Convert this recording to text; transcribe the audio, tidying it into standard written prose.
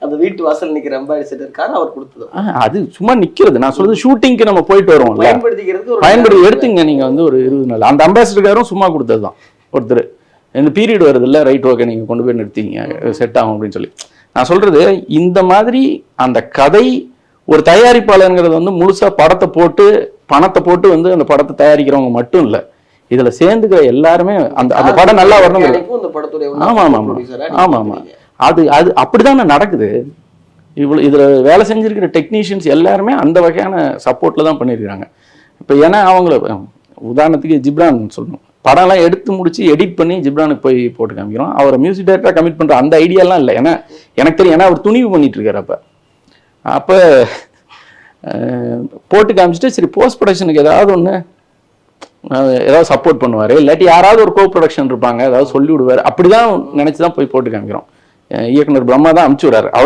அந்த வீட்டு வாசல் நிக்கிற அம்பாசிடர் கார் அவர் கொடுத்தது. அது சும்மா நிக்கிறது. நான் சொல்றது ஷூட்டிங்க்கு நம்ம போயிட்டு வருவோம், பயன்படுத்தி எடுத்துங்க நீங்க வந்து ஒரு 20 நாள். அந்த அம்பாசிடர் காரும் சும்மா கொடுத்ததுதான். ஒருத்தர் இந்த பீரியட் வருது இல்ல, ரைட் ஓகே நீங்க கொண்டு போய் நிறுத்திங்க செட் ஆகும் அப்படின்னு சொல்லி. நான் சொல்றது இந்த மாதிரி அந்த கதை ஒரு தயாரிப்பாளருங்கிறது வந்து முழுசா படத்தை போட்டு பணத்தை போட்டு வந்து அந்த படத்தை தயாரிக்கிறவங்க மட்டும் இல்ல, இதுல சேர்ந்துக்கிற எல்லாருமே அந்த அந்த படம் நல்லா வரணும். ஆமா ஆமா ஆமா ஆமா ஆமா அது அது அப்படிதான் நடக்குது. இவ்வளவு இதுல வேலை செஞ்சிருக்கிற டெக்னீஷியன்ஸ் எல்லாருமே அந்த வகையான சப்போர்ட்ல தான் பண்ணியிருக்காங்க. இப்போ ஏன்னா அவங்கள உதாரணத்துக்கு ஜிப்ரான் சொல்லணும், படம்லாம் எடுத்து முடிச்சு எடிட் பண்ணி ஜிப்ரானுக்கு போய் போட்டு காமிக்கிறோம். அவரை மியூசிக் டைரக்டராக கமிட் பண்ற அந்த ஐடியாலாம் இல்லை. ஏன்னா எனக்கு தெரியும், ஏன்னா அவர் துணிவு பண்ணிட்டு இருக்காரு. அப்போ போட்டு காமிச்சிட்டு சரி போஸ்ட் ப்ரொடக்ஷனுக்கு ஏதாவது ஒன்று ஏதாவது சப்போர்ட் பண்ணுவார், இல்லாட்டி யாராவது ஒரு கோ ப்ரொடக்ஷன் இருப்பாங்க ஏதாவது சொல்லி விடுவார். அப்படிதான் நினைச்சு தான் போய் போட்டு காமிக்கிறோம். இயக்குனர் பிரம்மா தான் அனுப்பிச்சு விடாரு. அவர்